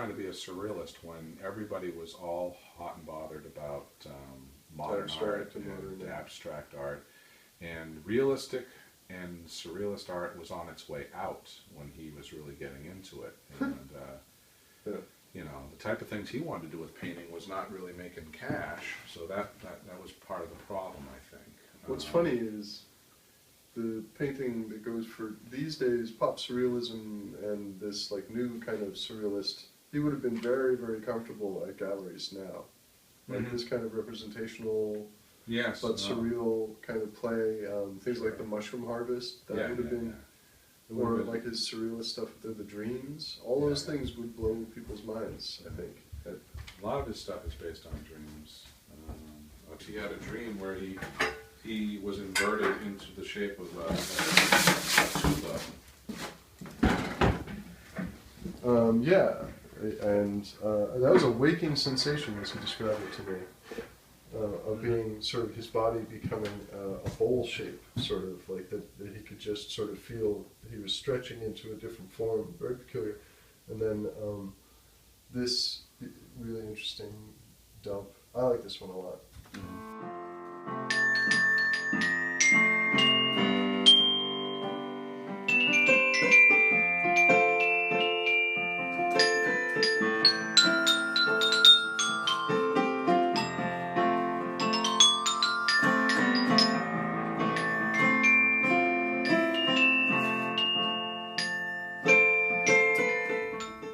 trying to be a surrealist when everybody was all hot and bothered about modern Abstract art and modern, yeah. abstract art, and realistic and surrealist art was on its way out when he was really getting into it. And Yeah. you know, the type of things he wanted to do with painting was not really making cash, so that was part of the problem, I think. What's funny is the painting that goes for these days, pop surrealism and this like new kind of surrealist, he would have been very, very comfortable at galleries now. Like this kind of representational, Yes, but surreal kind of play, things like the Mushroom Harvest, that would have been, or like his surrealist stuff, the dreams, all those things would blow people's minds, I think. A lot of his stuff is based on dreams. He had a dream where he was inverted into the shape of a tuba. Yeah, and that was a waking sensation, as he described it to me, of being sort of his body becoming a bowl shape, sort of like that he could just sort of feel he was stretching into a different form, very peculiar. And then this really interesting dump. I like this one a lot.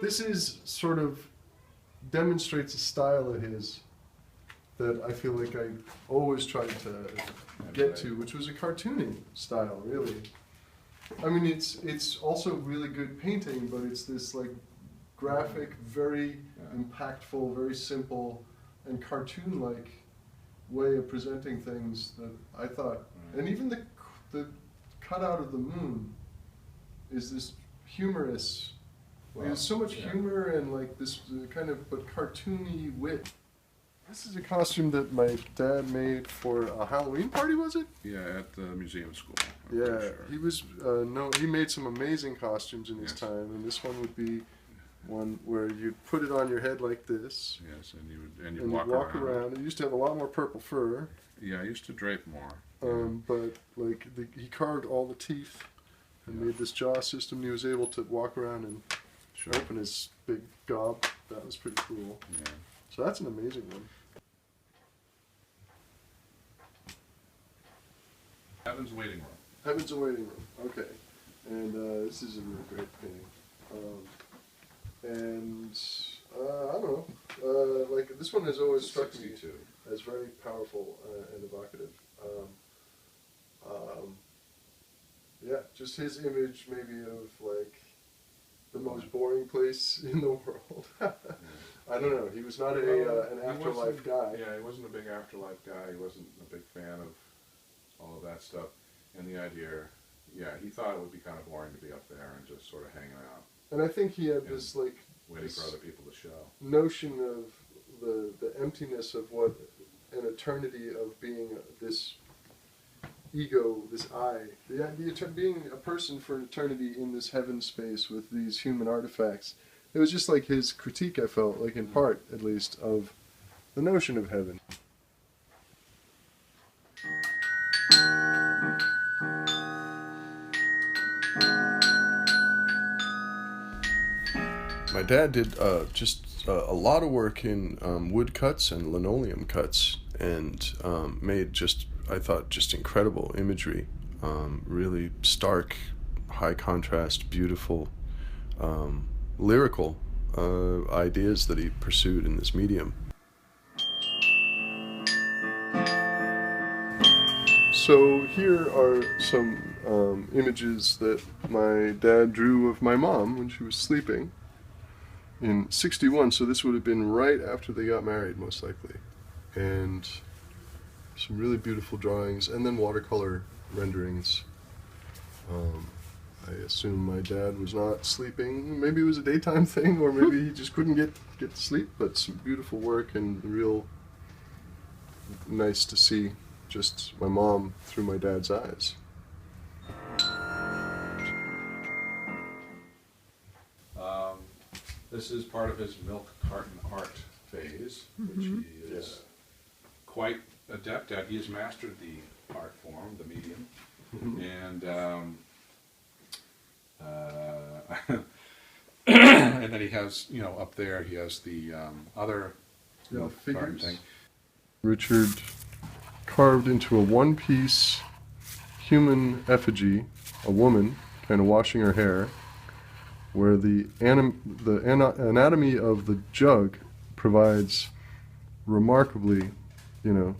This is sort of demonstrates a style of his that I feel like I always tried to get to, which was a cartooning style, really. I mean, it's also really good painting, but it's this like graphic, very impactful, very simple, and cartoon-like way of presenting things that I thought, and even the cutout of the moon is this humorous. There's so much humor and like this kind of but cartoony wit. This is a costume that my dad made for a Halloween party, was it? Yeah, at the museum school. Yeah, Sure. he was he made some amazing costumes in his time, and this one would be one where you'd put it on your head like this. Yes, and you'd walk around. It used to have a lot more purple fur. Yeah, I used to drape more. But like he carved all the teeth and made this jaw system. He was able to walk around and open his big gob. That was pretty cool. Yeah. So that's an amazing one. Heaven's Waiting Room. Heaven's a Waiting Room. Okay. And this is a really great painting. I don't know. Like this one has always struck me as very powerful and evocative. Yeah, just his image maybe of like the most boring place in the world. I don't know. He was not an afterlife guy. Yeah, he wasn't a big afterlife guy. He wasn't a big fan of all of that stuff. And the idea, he thought it would be kind of boring to be up there and just sort of hanging out. And I think he had this like waiting for other people to show. Notion of the emptiness of what an eternity of being this ego, this I, being a person for an eternity in this heaven space with these human artifacts. It was just like his critique, I felt, like in part at least, of the notion of heaven. My dad did just a lot of work in wood cuts and linoleum cuts, and made just, I thought, just incredible imagery, really stark, high contrast, beautiful, lyrical ideas that he pursued in this medium. So here are some images that my dad drew of my mom when she was sleeping in '61, so this would have been right after they got married, most likely. And some really beautiful drawings, and then watercolor renderings. I assume my dad was not sleeping. Maybe it was a daytime thing, or maybe he just couldn't get to sleep, but some beautiful work and real nice to see just my mom through my dad's eyes. This is part of his milk carton art phase, which he is quite adept at. He has mastered the art form, the medium, and and then he has, you know, up there he has the other milk carton figures. thing. Richard carved into a one-piece human effigy, a woman kind of washing her hair, where the anatomy of the jug provides remarkably, you know,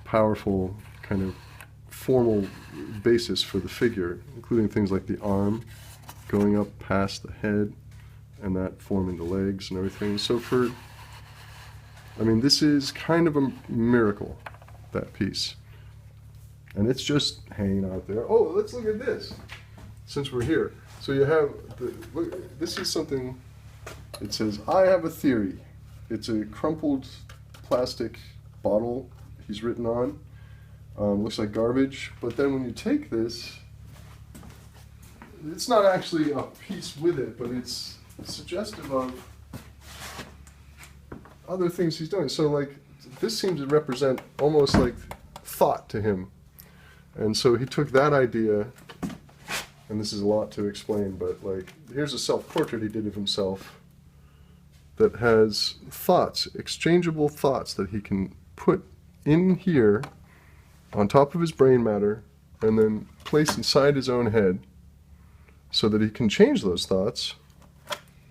powerful kind of formal basis for the figure, including things like the arm going up past the head and that forming the legs and everything. So I mean, this is kind of a miracle, that piece. And it's just hanging out there. Oh, let's look at this, since we're here. So you have, look, this is something, it says, I have a theory. It's a crumpled plastic bottle he's written on. Looks like garbage, but then when you take this, it's not actually a piece with it, but it's suggestive of other things he's doing. So like, this seems to represent almost like thought to him. And so he took that idea, and this is a lot to explain, but like, here's a self-portrait he did of himself that has thoughts, exchangeable thoughts that he can put in here on top of his brain matter and then place inside his own head so that he can change those thoughts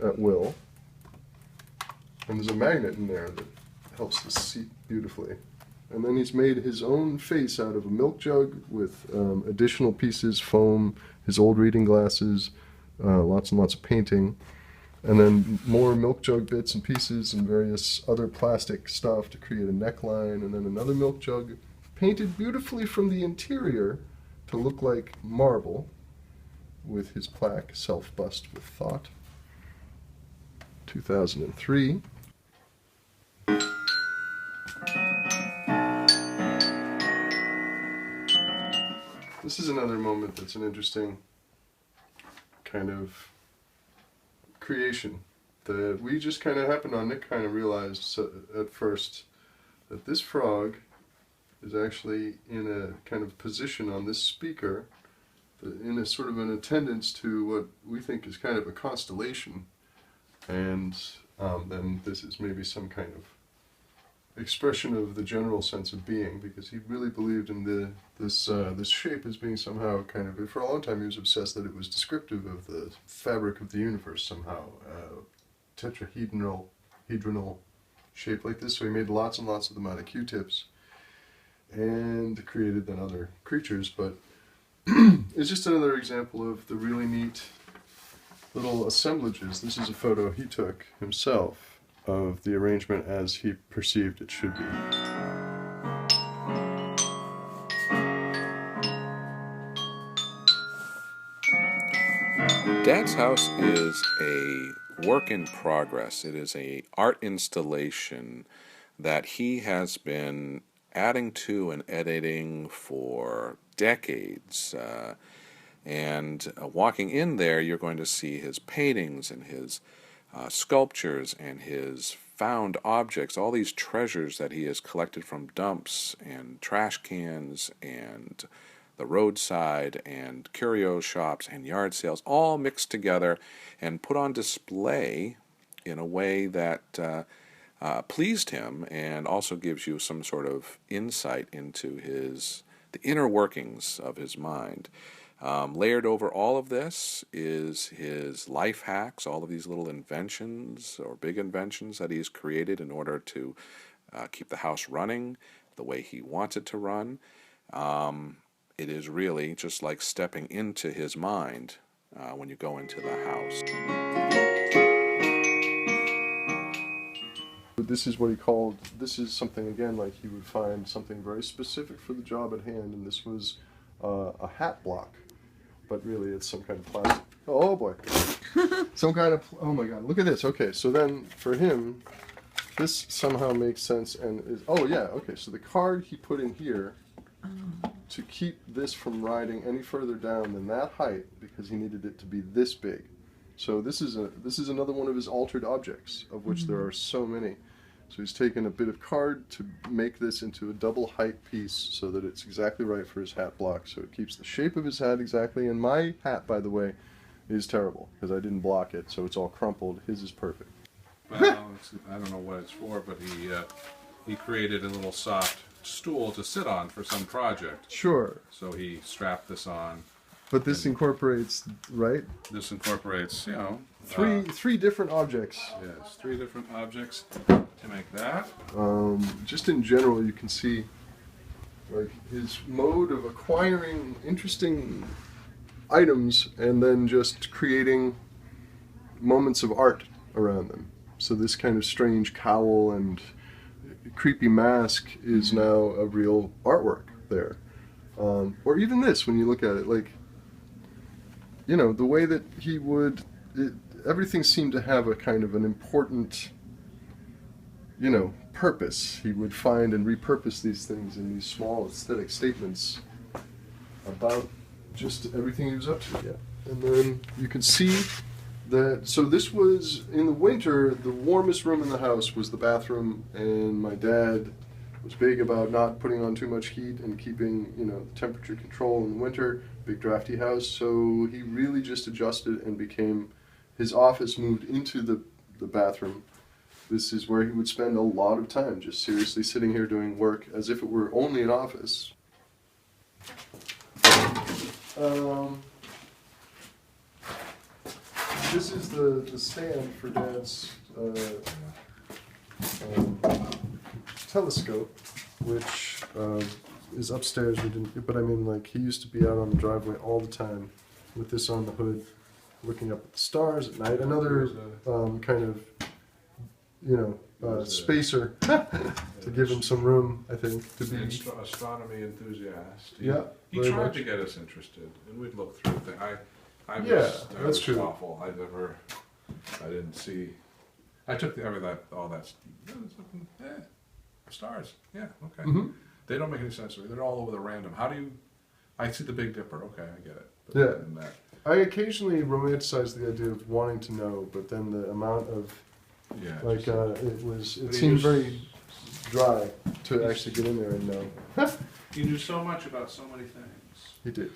at will. And there's a magnet in there that helps this seat beautifully. And then he's made his own face out of a milk jug with additional pieces, foam, his old reading glasses, lots and lots of painting, and then more milk jug bits and pieces and various other plastic stuff to create a neckline, and then another milk jug painted beautifully from the interior to look like marble with his plaque, Self-Bust with Thought, 2003. This is another moment that's an interesting kind of creation that we just kind of happened on. Nick kind of realized at first that this frog is actually in a kind of position on this speaker, in a sort of an attendance to what we think is kind of a constellation, and then this is maybe some kind of expression of the general sense of being, because he really believed in this shape as being somehow kind of, for a long time he was obsessed that it was descriptive of the fabric of the universe somehow, tetrahedral shape like this. So he made lots and lots of them out of Q-tips and created then other creatures, but it's just another example of the really neat little assemblages. This is a photo he took himself of the arrangement as he perceived it should be. Dad's house is a work in progress. It is an art installation that he has been adding to and editing for decades. And walking in there, you're going to see his paintings and his sculptures and his found objects, all these treasures that he has collected from dumps and trash cans and the roadside and curio shops and yard sales, all mixed together and put on display in a way that pleased him, and also gives you some sort of insight into the inner workings of his mind. Layered over all of this is his life hacks, all of these little inventions or big inventions that he's created in order to keep the house running the way he wants it to run. It is really just like stepping into his mind when you go into the house. This is what he called, this is something again like he would find something very specific for the job at hand, and this was a hat block. But really it's some kind of plastic. Oh boy. Some kind of, oh my god, look at this. Okay, so then for him, this somehow makes sense and is, oh yeah, okay, so the card he put in here to keep this from riding any further down than that height, because he needed it to be this big. So this is another one of his altered objects, of which there are so many. So he's taken a bit of card to make this into a double height piece so that it's exactly right for his hat block. So it keeps the shape of his hat exactly. And my hat, by the way, is terrible because I didn't block it, so it's all crumpled. His is perfect. Well, I don't know what it's for, but he created a little soft stool to sit on for some project. Sure. So he strapped this on. But this incorporates, right? This incorporates, you know, Three different objects. yes, 3 different objects to make that. Just in general, you can see like his mode of acquiring interesting items and then just creating moments of art around them. So this kind of strange cowl and creepy mask is now a real artwork there. Or even this, when you look at it, like, you know, the way that he would, everything seemed to have a kind of an important, you know, purpose. He would find and repurpose these things in these small aesthetic statements about just everything he was up to. Yeah. And then you can see that, so this was, in the winter, the warmest room in the house was the bathroom, and my dad was big about not putting on too much heat and keeping, you know, temperature control in the winter, big drafty house, so he really just adjusted and became, his office moved into the bathroom. This is where he would spend a lot of time, just seriously sitting here doing work as if it were only an office. This is the stand for Dad's telescope, which is upstairs. We didn't, but I mean, like, he used to be out on the driveway all the time with this on the hood, looking up at the stars at night. Another kind of, you know, spacer to give him some room, I think, to be Astronomy enthusiast. Yeah, He very tried much. to get us interested, and we'd look through things. I that's true. Awful. I didn't see. I took all that. Stars. Yeah, okay. Mhm. They don't make any sense to me. They're all over the random. How do you? I see the Big Dipper. Okay, I get it. But Yeah. other than that, I occasionally romanticize the idea of wanting to know, but then the amount of, yeah. like, just- it But he seemed just- very dry to actually get in there and know. you knew so much about so many things. He did.